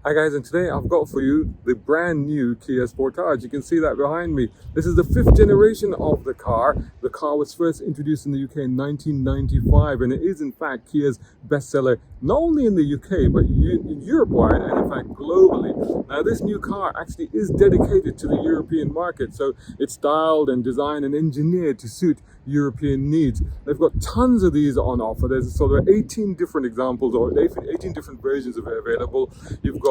Hi guys, and today I've got for you the brand new Kia Sportage. You can see that behind me. This is the fifth generation of the car. The car was first introduced in the UK in 1995, and it is in fact Kia's bestseller, not only in the UK but Europe-wide and in fact globally. Now this new car actually is dedicated to the European market, so it's styled and designed and engineered to suit European needs. They've got tons of these on offer. There are 18 different examples or 18 different versions of it available. You've got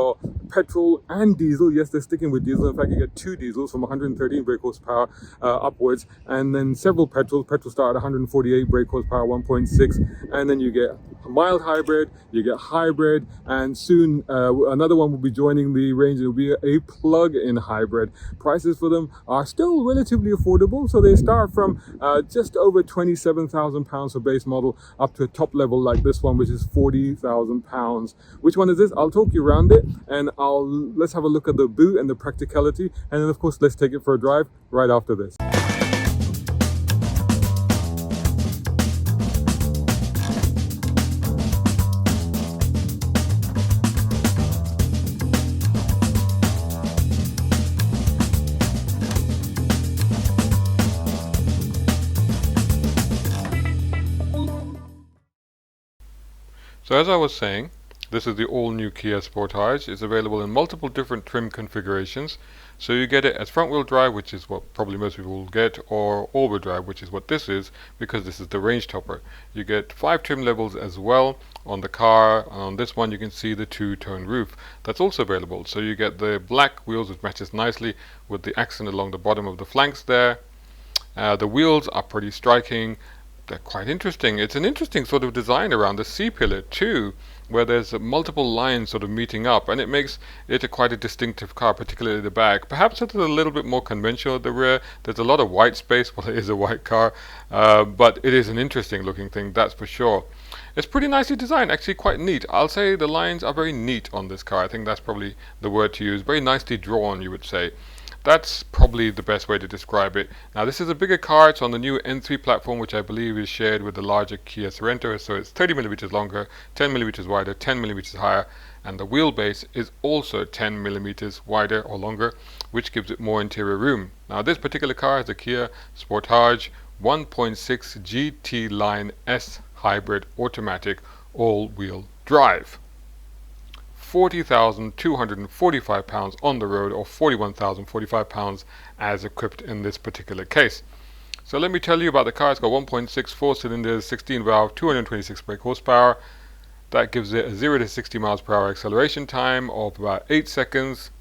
petrol and diesel. Yes, they're sticking with diesel. In fact, you get two diesels from 113 brake horsepower upwards, and then several petrols. Petrol start at 148 brake horsepower, 1.6, and then you get a mild hybrid, you get hybrid, and soon another one will be joining the range. It will be a plug-in hybrid. Prices for them are still relatively affordable, so they start from just over £27,000 for base model up to a top level like this one, which is £40,000. Which one is this? I'll talk you around it, and let's have a look at the boot and the practicality, and then of course let's take it for a drive right after this. So as I was saying, this is the all-new Kia Sportage. It's available in multiple different trim configurations. So you get it as front-wheel drive, which is what probably most people will get, or all-wheel drive, which is what this is, because this is the range topper. You get 5 trim levels as well on the car. And on this one you can see the two-tone roof. That's also available. So you get the black wheels, which matches nicely with the accent along the bottom of the flanks there. The wheels are pretty striking. They're quite interesting. It's an interesting sort of design around the C-pillar too, where there's multiple lines sort of meeting up, and it makes it quite a distinctive car, particularly the back. Perhaps it's a little bit more conventional at the rear. There's a lot of white space. Well, it is a white car, but it is an interesting looking thing, that's for sure. It's pretty nicely designed, actually quite neat. I'll say the lines are very neat on this car. I think that's probably the word to use. Very nicely drawn, you would say. That's probably the best way to describe it. Now this is a bigger car. It's on the new N3 platform, which I believe is shared with the larger Kia Sorento. So it's 30mm longer, 10mm wider, 10mm higher, and the wheelbase is also 10mm wider or longer, which gives it more interior room. Now this particular car is a Kia Sportage 1.6 GT Line S Hybrid Automatic All-Wheel Drive. 40,245 pounds on the road, or 41,045 pounds as equipped in this particular case. So let me tell you about the car. It's got 1.6 4-cylinders, 16 valve, 226 brake horsepower. That gives it a 0 to 60 miles per hour acceleration time of about 8 seconds.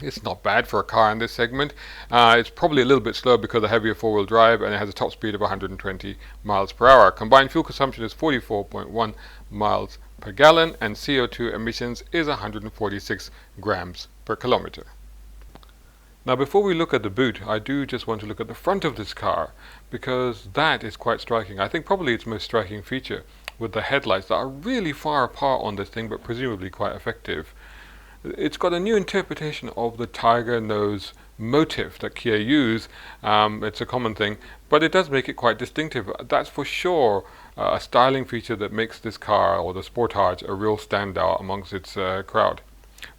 It's not bad for a car in this segment. It's probably a little bit slower because of the heavier four-wheel drive, and it has a top speed of 120 miles per hour. Combined fuel consumption is 44.1 miles per gallon, and CO2 emissions is 146 grams per kilometer. Now before we look at the boot, I do just want to look at the front of this car, because that is quite striking. I think probably its most striking feature, with the headlights that are really far apart on this thing but presumably quite effective. It's got a new interpretation of the tiger nose motif that Kia use. It's a common thing, but it does make it quite distinctive. That's for sure a styling feature that makes this car, or the Sportage, a real standout amongst its crowd.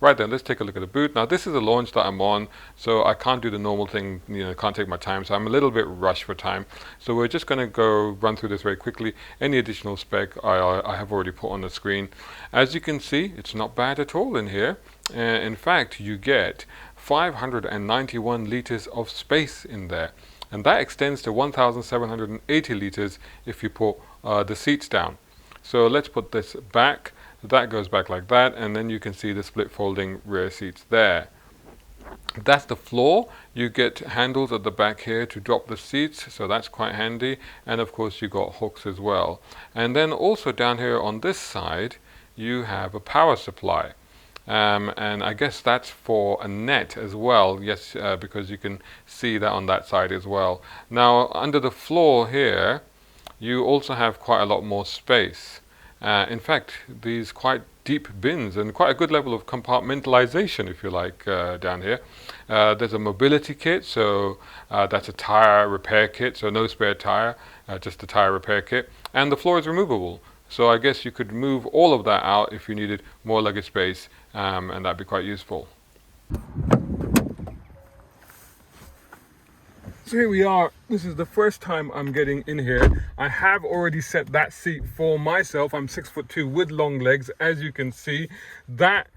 Right then, let's take a look at the boot. Now this is a launch that I'm on, so I can't do the normal thing, can't take my time, so I'm a little bit rushed for time. So we're just going to go run through this very quickly. Any additional spec I have already put on the screen. As you can see, it's not bad at all in here. In fact, you get 591 litres of space in there, and that extends to 1,780 litres if you put the seats down. So let's put this back. That goes back like that, and then you can see the split folding rear seats there. That's the floor. You get handles at the back here to drop the seats, so that's quite handy, and of course you got hooks as well. And then also down here on this side you have a power supply, and I guess that's for a net as well. Yes, because you can see that on that side as well. Now under the floor here you also have quite a lot more space. In fact, these quite deep bins and quite a good level of compartmentalization, if you like, down here. There's a mobility kit, so that's a tire repair kit, so no spare tire, just a tire repair kit. And the floor is removable, So I guess you could move all of that out if you needed more luggage space, and that'd be quite useful. So here we are. This is the first time I'm getting in here. I have already set that seat for myself. I'm 6'2" with long legs, as you can see. That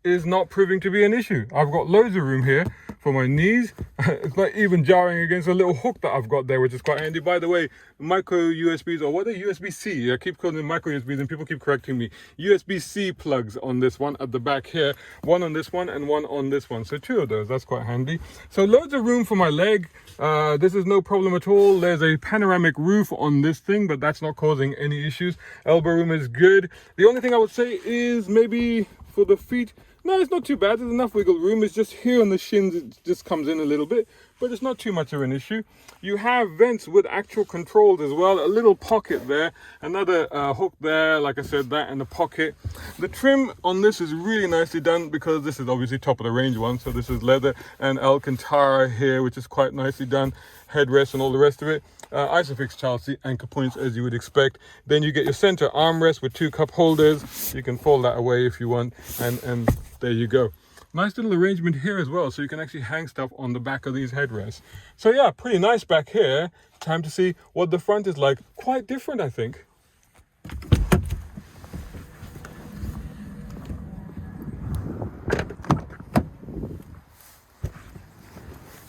is not proving to be an issue. I've got loads of room here for my knees. It's not even jarring against a little hook that I've got there, which is quite handy. By the way, micro USBs, or what are they? USB-C. I keep calling them micro USBs and people keep correcting me. USB-C plugs on this one at the back here. One on this one and one on this one. So 2 of those, that's quite handy. So loads of room for my leg. This is no problem at all. There's a panoramic roof on this thing, but that's not causing any issues. Elbow room is good. The only thing I would say is maybe for the feet, no, it's not too bad. There's enough wiggle room. It's just here on the shins, it just comes in a little bit, but it's not too much of an issue. You have vents with actual controls as well. A little pocket there, another hook there, like I said, that in the pocket. The trim on this is really nicely done because this is obviously top of the range one. So this is leather and Alcantara here, which is quite nicely done. Headrest and all the rest of it. Isofix child seat, anchor points as you would expect. Then you get your center armrest with 2 cup holders. You can fold that away if you want, and there you go. Nice little arrangement here as well, so you can actually hang stuff on the back of these headrests. So yeah, pretty nice back here. Time to see what the front is like. Quite different, I think.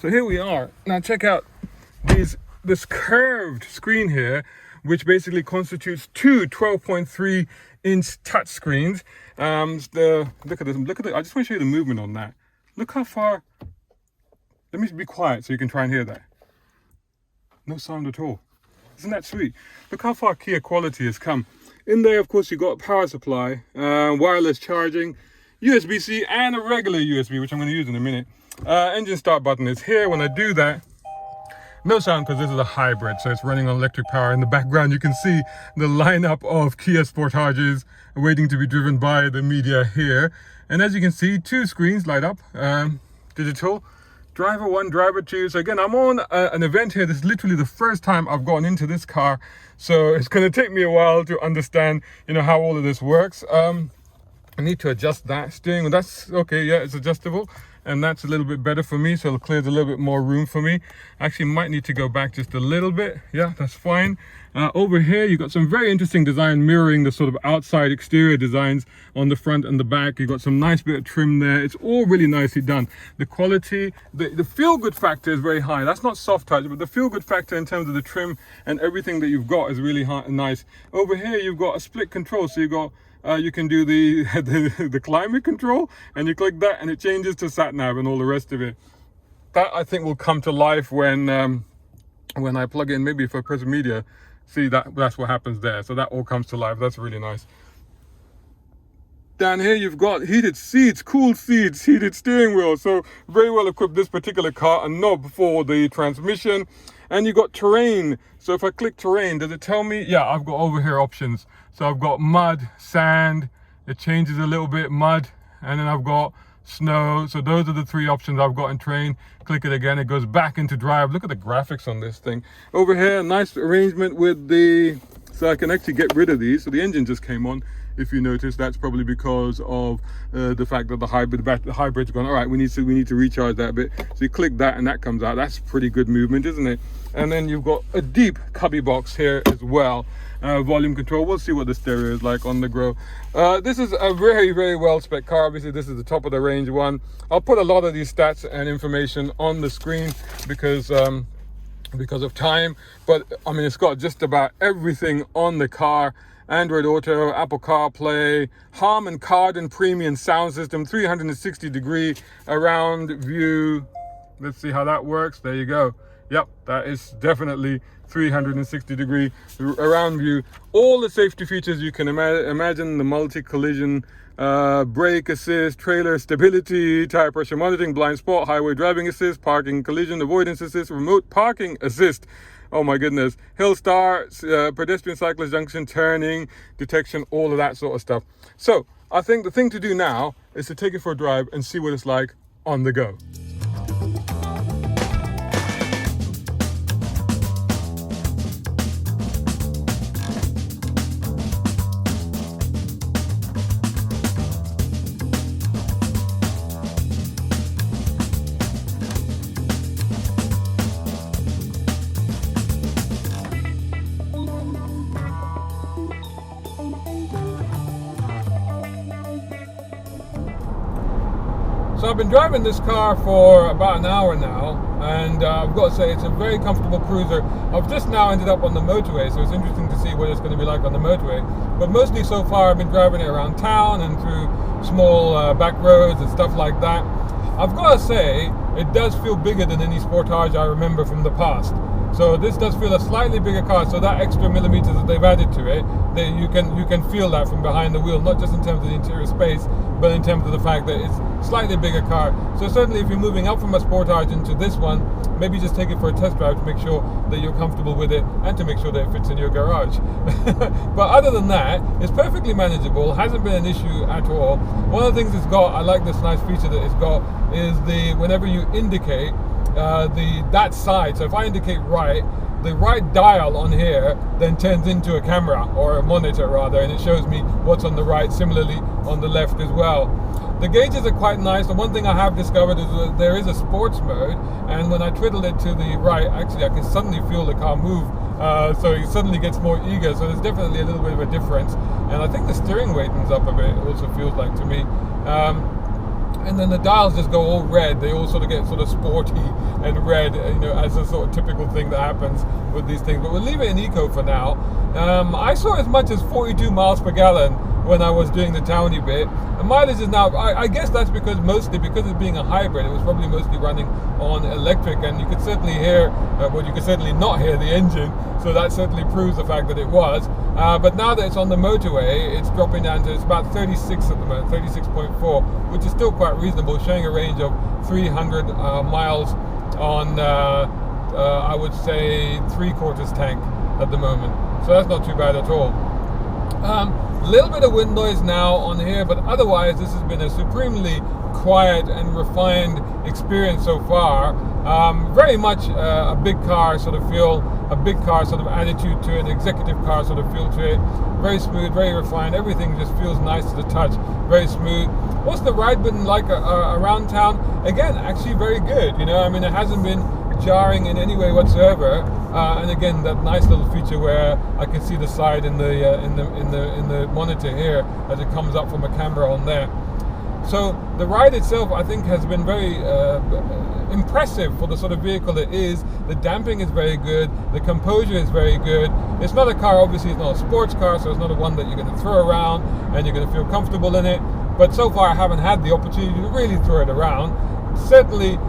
So here we are. Now check out this curved screen here, which basically constitutes 2 12.3-inch touch screens. Look at this. I just want to show you the movement on that. Look how far. Let me be quiet so you can try and hear that. No sound at all. Isn't that sweet? Look how far Kia quality has come. In there, of course, you've got a power supply, wireless charging, USB-C, and a regular USB, which I'm going to use in a minute. Engine start button is here. When I do that, no sound because this is a hybrid, so it's running on electric power. In the background, you can see the lineup of Kia Sportages waiting to be driven by the media here. And as you can see, 2 screens light up, digital. Driver 1, driver 2. So again, I'm on an event here. This is literally the first time I've gotten into this car, so it's going to take me a while to understand, how all of this works. I need to adjust that steering wheel. That's okay. Yeah, it's adjustable. And that's a little bit better for me, so it clears a little bit more room for me. Actually might need to go back just a little bit. Yeah, that's fine. Over here you've got some very interesting design mirroring the sort of outside exterior designs on the front and the back. You've got some nice bit of trim there. It's all really nicely done. The quality, the feel-good factor is very high. That's not soft touch, but the feel-good factor in terms of the trim and everything that you've got is really nice. Over here you've got a split control, so you've got you can do the climate control, and you click that and it changes to sat nav and all the rest of it. That I think will come to life when I plug in, maybe if I press media, see that's what happens there. So that all comes to life. That's really nice. Down here you've got heated seats, cooled seats, heated steering wheel. So very well equipped, this particular car. A knob for the transmission, and you got terrain. So if I click terrain, does it tell me? Yeah, I've got over here options. So I've got mud, sand, it changes a little bit, mud, and then I've got snow. So those are the 3 options I've got in terrain. Click it again, it goes back into drive. Look at the graphics on this thing. Over here, nice arrangement with so I can actually get rid of these. So the engine just came on. If you notice, that's probably because of the fact that the hybrid's gone. All right, we need to recharge that a bit. So you click that and that comes out. That's pretty good movement, isn't it? And then you've got a deep cubby box here as well. Volume control. We'll see what the stereo is like on the go. This is a very, very well spec car. Obviously, this is the top of the range one. I'll put a lot of these stats and information on the screen because of time. But I mean, it's got just about everything on the car. Android Auto, Apple CarPlay, Harman Kardon premium sound system, 360-degree around view. Let's see how that works. There you go. Yep, that is definitely 360-degree around view. All the safety features you can imagine, the multi-collision, brake assist, trailer stability, tire pressure monitoring, blind spot, highway driving assist, parking collision avoidance assist, remote parking assist. Oh my goodness. Hill start, pedestrian cyclist junction turning, detection, all of that sort of stuff. So I think the thing to do now is to take it for a drive and see what it's like on the go. So I've been driving this car for about an hour now, and I've got to say it's a very comfortable cruiser. I've just now ended up on the motorway, so it's interesting to see what it's going to be like on the motorway. But mostly so far I've been driving it around town and through small back roads and stuff like that. I've got to say it does feel bigger than any Sportage I remember from the past. So this does feel a slightly bigger car, so that extra millimeters that they've added to it, you can feel that from behind the wheel, not just in terms of the interior space, but in terms of the fact that it's slightly bigger car. So certainly if you're moving up from a Sportage into this one, maybe just take it for a test drive to make sure that you're comfortable with it and to make sure that it fits in your garage. But other than that, it's perfectly manageable, hasn't been an issue at all. One of the things it's got, I like this nice feature that it's got, is whenever you indicate that side, so if I indicate right, the right dial on here then turns into a camera, or a monitor rather, and it shows me what's on the right, similarly on the left as well. The gauges are quite nice. The one thing I have discovered is that there is a sports mode, and when I twiddle it to the right, actually I can suddenly feel the car move, so it suddenly gets more eager, so there's definitely a little bit of a difference. And I think the steering weightens up a bit, it also feels like to me. And then the dials just go all red. They all sort of get sort of sporty and red, as a sort of typical thing that happens with these things. But we'll leave it in eco for now. I saw as much as 42 miles per gallon when I was doing the towny bit. The mileage is now, I guess that's mostly because it's being a hybrid, it was probably mostly running on electric, and you could certainly hear, you could certainly not hear the engine, so that certainly proves the fact that it was. But now that it's on the motorway, it's dropping down to, it's about 36 at the moment, 36.4, which is still quite reasonable, showing a range of 300 miles on, I would say, 3/4 tank at the moment. So that's not too bad at all. A little bit of wind noise now on here, but otherwise this has been a supremely quiet and refined experience so far. Very much a big car sort of feel, a big car sort of attitude to it, an executive car sort of feel to it. Very smooth, very refined, everything just feels nice to the touch, very smooth. What's the ride been like around town? Again, actually very good, it hasn't been jarring in any way whatsoever, and again that nice little feature where I can see the side in the monitor here as it comes up from a camera on there. So the ride itself, I think, has been very impressive for the sort of vehicle it is. The damping is very good, the composure is very good. It's not a car, obviously it's not a sports car, so it's not a one that you're going to throw around and you're going to feel comfortable in it, but so far I haven't had the opportunity to really throw it around. Certainly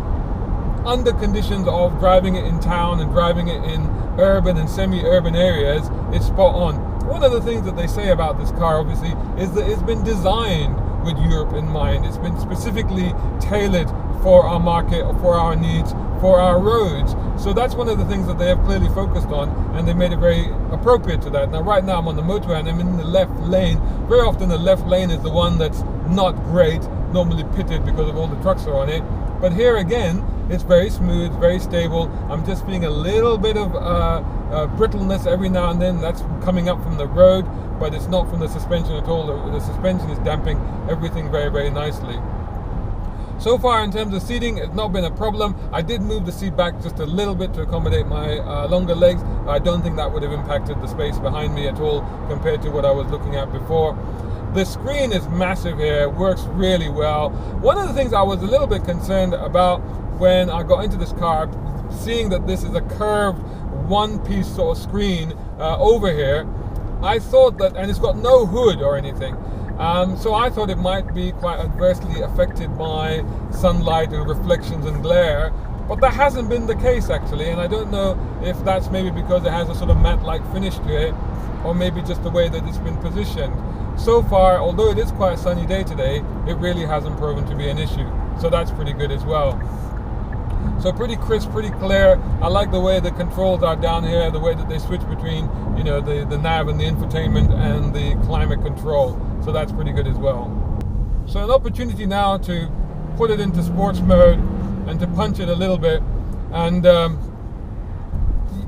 under conditions of driving it in town and driving it in urban and semi-urban areas, it's spot on. One of the things that they say about this car, obviously, is that it's been designed with Europe in mind. It's been specifically tailored for our market, for our needs, for our roads. So that's one of the things that they have clearly focused on, and they made it very appropriate to that. Now right now I'm on the motorway and I'm in the left lane. Very often the left lane is the one that's not great, normally pitted because of all the trucks are on it. But here again, it's very smooth, very stable. I'm just feeling a little bit of brittleness every now and then. That's coming up from the road, but it's not from the suspension at all. The suspension is damping everything very, very nicely. So far in terms of seating, it's not been a problem. I did move the seat back just a little bit to accommodate my longer legs. I don't think that would have impacted the space behind me at all compared to what I was looking at before. The screen is massive here, works really well. One of the things I was a little bit concerned about when I got into this car, seeing that this is a curved one-piece sort of screen over here, I thought that, and it's got no hood or anything, so I thought it might be quite adversely affected by sunlight and reflections and glare, but that hasn't been the case actually, and I don't know if that's maybe because it has a sort of matte-like finish to it, or maybe just the way that it's been positioned. So far, although it is quite a sunny day today, it really hasn't proven to be an issue, so that's pretty good as well. So pretty crisp, pretty clear. I like the way the controls are down here, the way that they switch between, the nav and the infotainment and the climate control. So that's pretty good as well. So an opportunity now to put it into sports mode and to punch it a little bit. And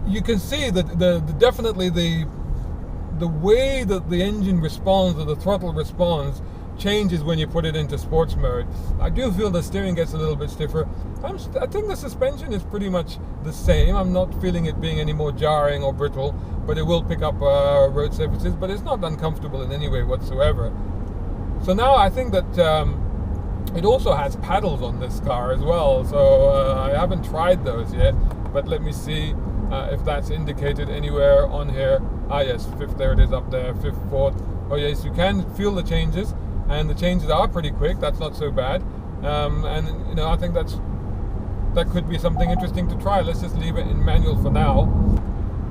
you can see that definitely the way that the engine responds, or the throttle responds, changes when you put it into sports mode. I do feel the steering gets a little bit stiffer. I think the suspension is pretty much the same. I'm not feeling it being any more jarring or brittle, but it will pick up road surfaces, but it's not uncomfortable in any way whatsoever. So now I think that It also has paddles on this car as well, so I haven't tried those yet, but let me see if that's indicated anywhere on here. Ah yes, fifth, there it is up there, fifth, fourth. Oh yes, you can feel the changes, and the changes are pretty quick. That's not so bad, and you know, I think that could be something interesting to try. Let's just leave it in manual for now.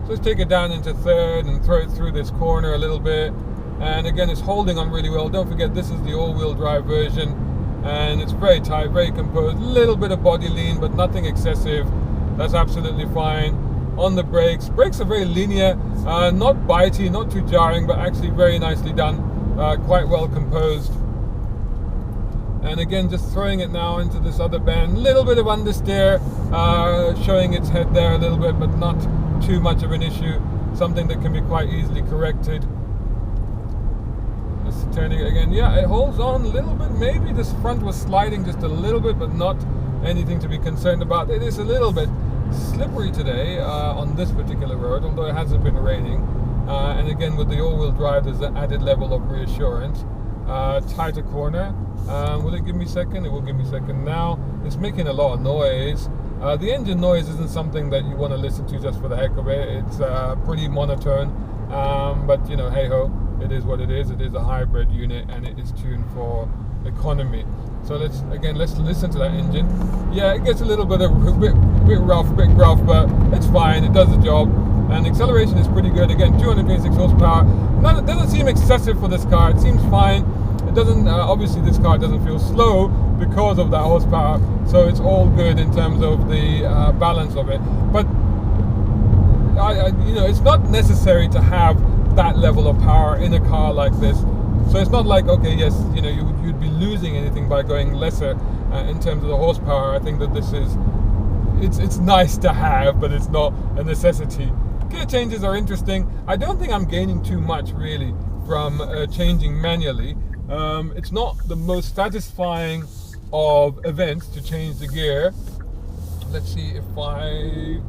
So let's take it down into third and throw it through this corner a little bit, and again, it's holding on really well. Don't forget, this is the all-wheel drive version, and it's very tight, very composed. A little bit of body lean, but nothing excessive. That's absolutely fine. On the brakes are very linear, not bitey, not too jarring, but actually very nicely done, quite well composed. And again, just throwing it now into this other bend, little bit of understeer, showing its head there a little bit, but not too much of an issue, something that can be quite easily corrected. Just turning it again, yeah, it holds on a little bit. Maybe this front was sliding just a little bit, but not anything to be concerned about. It is a little bit slippery today on this particular road, although it hasn't been raining, and again, with the all-wheel drive, there's an added level of reassurance. Tighter corner, will it give me a second? It will give me a second now. It's making a lot of noise. The engine noise isn't something that you want to listen to just for the heck of it. It's pretty monotone, but you know, hey ho, it is what it is. It is a hybrid unit, and it is tuned for economy. So let's listen to that engine. Yeah, it gets a little bit rough, a bit gruff, but it's fine. It does the job, and acceleration is pretty good. Again, 226 horsepower. It doesn't seem excessive for this car. It seems fine. It doesn't. Obviously, this car doesn't feel slow because of that horsepower. So it's all good in terms of the balance of it. But you know, it's not necessary to have that level of power in a car like this. So it's not like, okay, yes, you know, you'd be losing anything by going lesser in terms of the horsepower. I think that this is, it's nice to have, but it's not a necessity. Gear changes are interesting. I don't think I'm gaining too much really from changing manually. It's not the most satisfying of events to change the gear. Let's see if I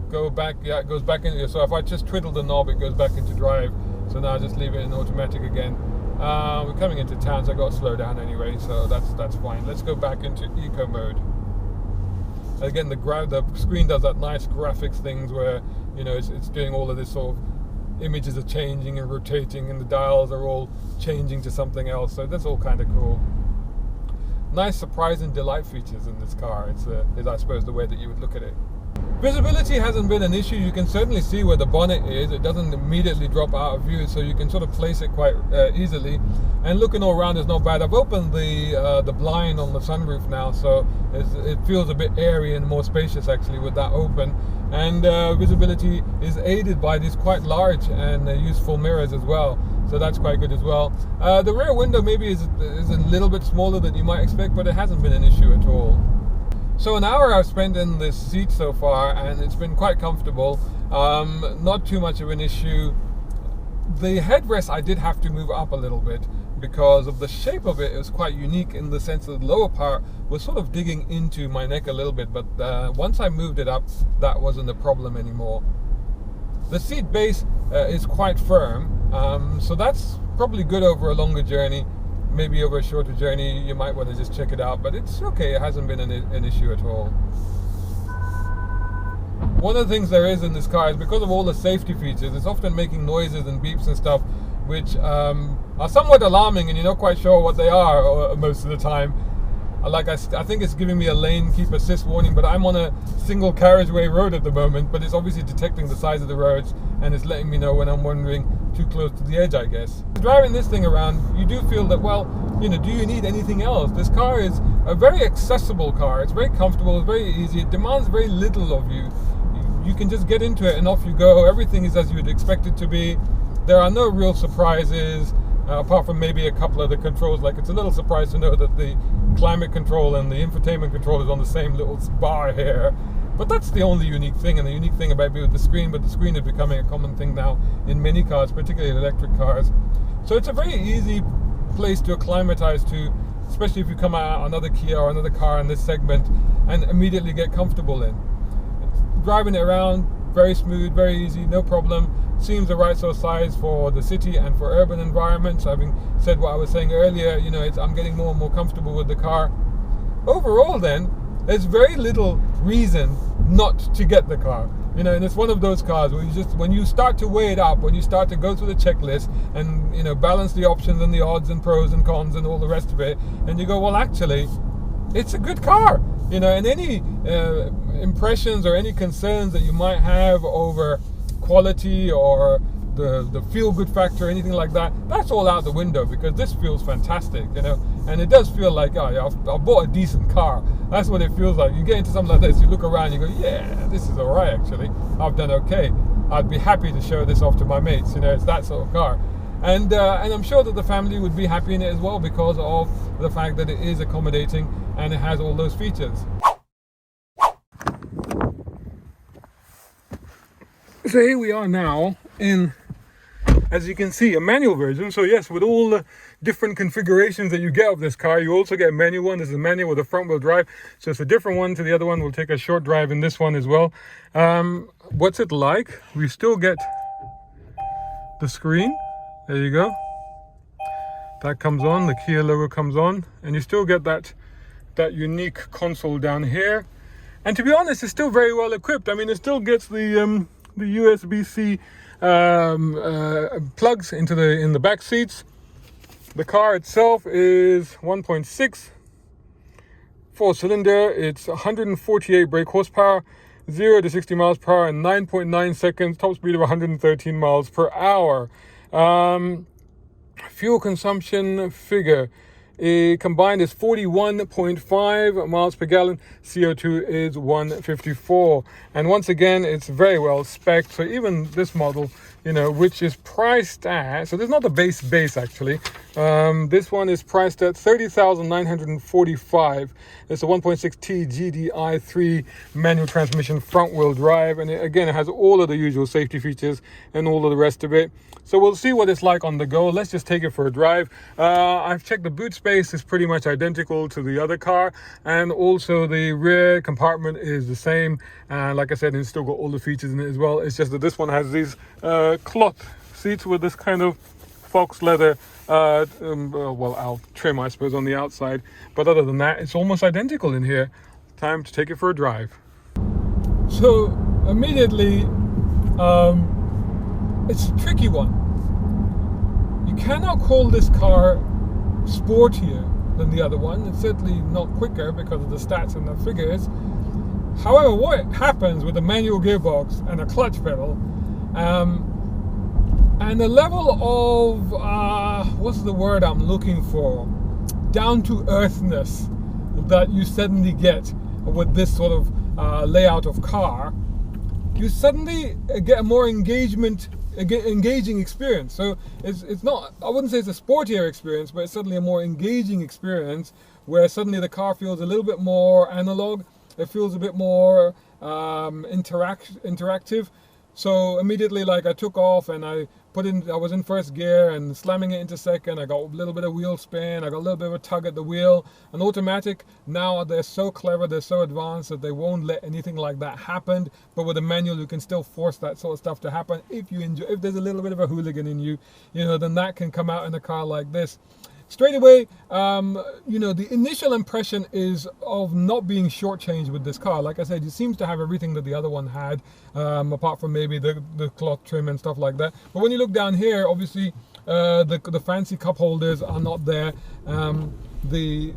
go back. Yeah, it goes back in. So if I just twiddle the knob, it goes back into drive. So now I just leave it in automatic again. We're coming into town, so I got to slow down anyway, so that's fine. Let's go back into eco mode. Again, the screen does that nice graphics things where, you know, it's doing all of this sort of images are changing and rotating, and the dials are all changing to something else. So that's all kind of cool. Nice surprise and delight features in this car. It's I suppose the way that you would look at it. Visibility hasn't been an issue. You can certainly see where the bonnet is. It doesn't immediately drop out of view, so you can sort of place it quite easily. And looking all around is not bad. I've opened the blind on the sunroof now, so it feels a bit airy and more spacious actually with that open. And visibility is aided by these quite large and useful mirrors as well. So that's quite good as well. The rear window maybe is a little bit smaller than you might expect, but it hasn't been an issue at all. So an hour I've spent in this seat so far, and it's been quite comfortable. Not too much of an issue. The headrest I did have to move up a little bit because of the shape of it. It was quite unique in the sense that the lower part was sort of digging into my neck a little bit, but once I moved it up, that wasn't a problem anymore. The seat base is quite firm, so that's probably good over a longer journey. Maybe over a shorter journey, you might want to just check it out, but it's okay. It hasn't been an issue at all. One of the things there is in this car is because of all the safety features, it's often making noises and beeps and stuff, which are somewhat alarming, and you're not quite sure what they are most of the time. Like I think it's giving me a lane keep assist warning, but I'm on a single carriageway road at the moment, but it's obviously detecting the size of the roads, and it's letting me know when I'm wandering too close to the edge, I guess. Driving this thing around, you do feel that, well, you know, do you need anything else? This car is a very accessible car. It's very comfortable, it's very easy, it demands very little of you. You can just get into it and off you go. Everything is as you would expect it to be. There are no real surprises, apart from maybe a couple of the controls. Like, it's a little surprise to know that the climate control and the infotainment control is on the same little bar here. But that's the only unique thing, and the unique thing about it with the screen, but the screen is becoming a common thing now in many cars, particularly electric cars. So it's a very easy place to acclimatize to, especially if you come out another Kia or another car in this segment and immediately get comfortable in. Driving it around, very smooth, very easy, no problem. Seems the right sort of size for the city and for urban environments. Having said what I was saying earlier, you know, I'm getting more and more comfortable with the car. Overall then, there's very little reason not to get the car. You know, and it's one of those cars where when you start to weigh it up, when you start to go through the checklist and, you know, balance the options and the odds and pros and cons and all the rest of it, and you go, well, actually, it's a good car. You know, and any impressions or any concerns that you might have over quality or the feel-good factor or anything like that, that's all out the window, because this feels fantastic, you know. And it does feel like, oh yeah, I've bought a decent car. That's what it feels like. You get into something like this, you look around, you go, yeah, this is all right, actually. I've done okay. I'd be happy to show this off to my mates, you know. It's that sort of car. And I'm sure that the family would be happy in it as well, because of the fact that it is accommodating and it has all those features. So here we are now in, as you can see, a manual version. So yes, with all the different configurations that you get of this car, you also get a manual one. This is a manual with a front wheel drive. So it's a different one to the other one. We'll take a short drive in this one as well. What's it like? We still get the screen. There you go. That comes on, the Kia logo comes on, and you still get that unique console down here. And to be honest, it's still very well equipped. I mean, it still gets the USB-C plugs in the back seats. The car itself is 1.6 4-cylinder. It's 148 brake horsepower, 0 to 60 miles per hour in 9.9 seconds, top speed of 113 miles per hour. Fuel consumption figure combined is 41.5 miles per gallon. CO2 is 154. And once again, it's very well spec'd. So even this model, you know, which is priced at, so this is not the base actually. This one is priced at $30,945. It's a 1.6 T-GDi 3 manual transmission front wheel drive. And it has all of the usual safety features and all of the rest of it. So we'll see what it's like on the go. Let's just take it for a drive. I've checked the boot space is pretty much identical to the other car. And also the rear compartment is the same. And like I said, it's still got all the features in it as well. It's just that this one has these cloth seats with this kind of fox leather trim, I suppose, on the outside. But other than that, it's almost identical in here. Time to take it for a drive. So immediately, it's a tricky one. You cannot call this car sportier than the other one. It's certainly not quicker because of the stats and the figures. However, what happens with a manual gearbox and a clutch pedal, and the level of, what's the word I'm looking for? Down-to-earthness that you suddenly get with this sort of layout of car, you suddenly get a more engaging experience. So it's not, I wouldn't say it's a sportier experience, but it's certainly a more engaging experience where suddenly the car feels a little bit more analog. It feels a bit more interactive. So immediately, like, I took off and I was in first gear and slamming it into second. I got a little bit of wheel spin. I got a little bit of a tug at the wheel. And automatic, now they're so clever, they're so advanced that they won't let anything like that happen. But with a manual, you can still force that sort of stuff to happen. If there's a little bit of a hooligan in you, then that can come out in a car like this. Straight away, the initial impression is of not being shortchanged with this car. Like I said, it seems to have everything that the other one had, apart from maybe the cloth trim and stuff like that. But when you look down here, obviously, the fancy cup holders are not there. The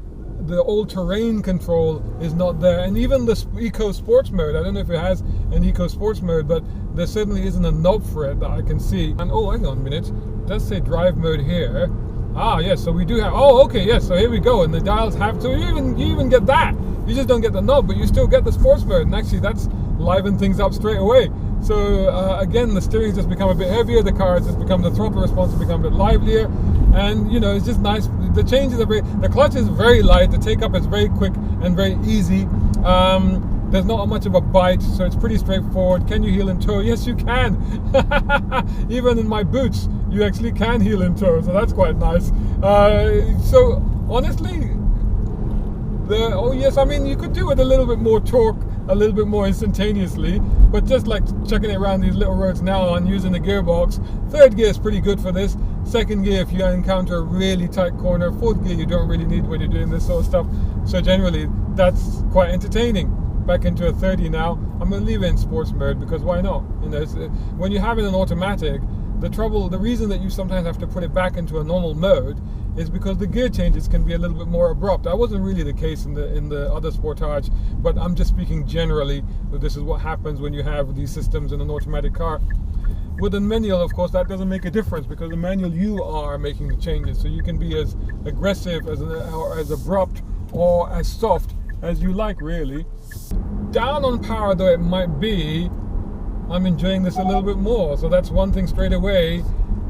all-terrain control is not there, and even the Eco Sports mode, I don't know if it has an Eco Sports mode, but there certainly isn't a knob for it that I can see. And oh, hang on a minute, it does say drive mode here. Ah, yes, so we do have, okay, yes, so here we go, and the dials have, so you even get that. You just don't get the knob, but you still get the sports mode, and actually that's livened things up straight away. So again, the steering's just become a bit heavier, the car has just become, the throttle response has become a bit livelier, and it's just nice. The changes are the clutch is very light, the take-up is very quick and very easy. There's not much of a bite, so it's pretty straightforward. Can you heel and toe? Yes, you can. Even in my boots, you actually can heel and toe, so that's quite nice. So honestly, you could do with a little bit more torque a little bit more instantaneously. But just like chucking it around these little roads now and using the gearbox, third gear is pretty good for this. Second gear if you encounter a really tight corner. Fourth gear you don't really need when you're doing this sort of stuff. So generally that's quite entertaining. Back into a 30 now. I'm going to leave it in sports mode because why not? You know, when you have it in automatic, the reason that you sometimes have to put it back into a normal mode is because the gear changes can be a little bit more abrupt. That wasn't really the case in the other Sportage, but I'm just speaking generally. This is what happens when you have these systems in an automatic car. With a manual, of course, that doesn't make a difference because the manual you are making the changes, so you can be as aggressive or as abrupt or as soft as you like, really. Down on power though it might be, I'm enjoying this a little bit more. So that's one thing straight away.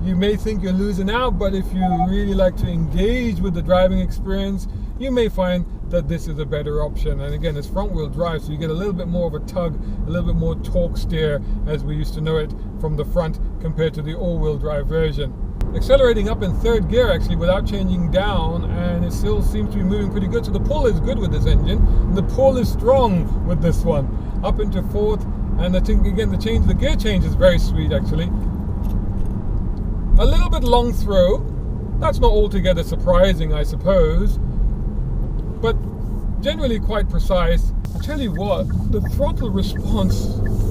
You may think you're losing out, but if you really like to engage with the driving experience, you may find that this is a better option. And again, it's front wheel drive, so you get a little bit more of a tug, a little bit more torque steer as we used to know it from the front compared to the all-wheel drive version. Accelerating up in third gear actually without changing down, and it still seems to be moving pretty good. So the pull is good with this engine. The pull is strong with this one. Up into fourth, and the gear change is very sweet actually. A little bit long throw. That's not altogether surprising, I suppose, but generally quite precise. I tell you what, the throttle response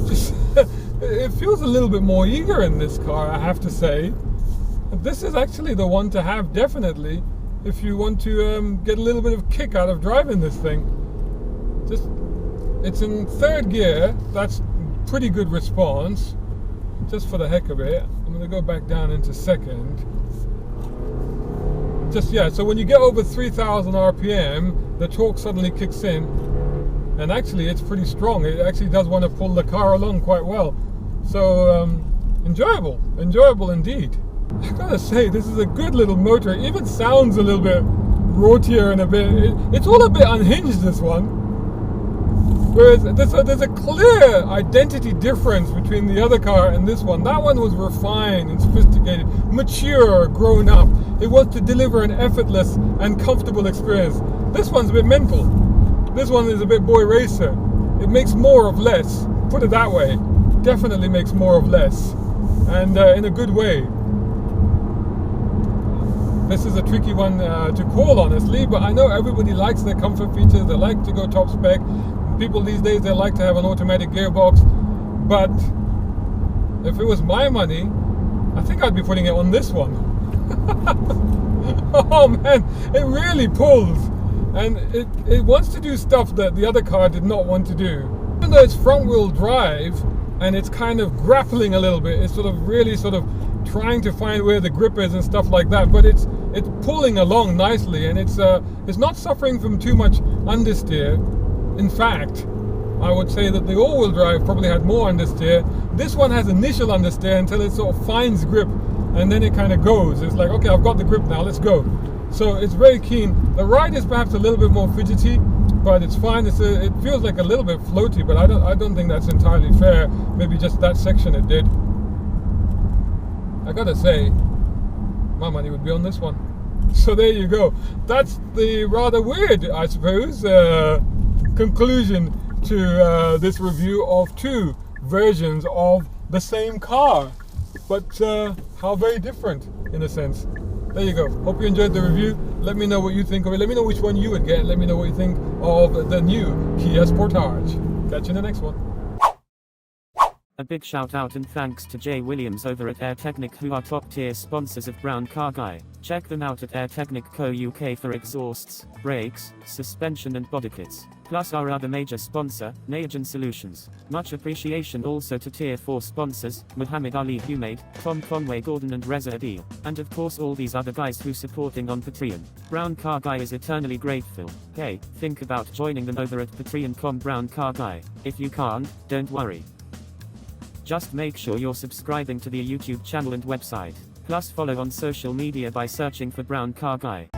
just it feels a little bit more eager in this car, I have to say. This is actually the one to have, definitely, if you want to get a little bit of kick out of driving this thing. It's in third gear. That's pretty good response, just for the heck of it. I'm going to go back down into second. So when you get over 3,000 RPM, the torque suddenly kicks in, and actually it's pretty strong. It actually does want to pull the car along quite well. So enjoyable indeed. I gotta say, this is a good little motor. It even sounds a little bit rottier and it's all a bit unhinged, this one. Whereas there's a clear identity difference between the other car and this one. That one was refined and sophisticated, mature, grown up. It wants to deliver an effortless and comfortable experience. This one's a bit mental. This one is a bit boy racer. It makes more of less. Put it that way. Definitely makes more of less. And in a good way. This is a tricky one to call, honestly, but I know everybody likes their comfort features. They like to go top spec. People these days, they like to have an automatic gearbox. But if it was my money, I think I'd be putting it on this one. Oh man, it really pulls. And it wants to do stuff that the other car did not want to do. Even though it's front wheel drive and it's kind of grappling a little bit, it's really trying to find where the grip is and stuff like that, but it's pulling along nicely, and it's not suffering from too much understeer. In fact, I would say that the all-wheel drive probably had more understeer. This one has initial understeer until it sort of finds grip, and then it kind of goes. It's like, okay, I've got the grip now, let's go. So it's very keen. The ride is perhaps a little bit more fidgety, but it's fine. It feels like a little bit floaty, but I don't think that's entirely fair. Maybe just that section it did. I gotta say, my money would be on this one. So there you go. That's the rather weird, I suppose, conclusion to this review of two versions of the same car, but how very different in a sense. There you go. Hope you enjoyed the review. Let me know what you think of it. Let me know which one you would get. Let me know what you think of the new Kia Sportage. Catch you in the next one. A big shout out and thanks to Jay Williams over at AirTechnic, who are top tier sponsors of Brown Car Guy. Check them out at AirTechnic Co UK for exhausts, brakes, suspension and body kits. Plus our other major sponsor, Nayagen Solutions. Much appreciation also to tier 4 sponsors, Muhammad Ali Humaid, Tom Conway Gordon and Reza Adil. And of course all these other guys who supporting on Patreon. Brown Car Guy is eternally grateful. Hey, think about joining them over at Patreon.com Brown Car Guy. If you can't, don't worry. Just make sure you're subscribing to the YouTube channel and website. Plus follow on social media by searching for Brown Car Guy.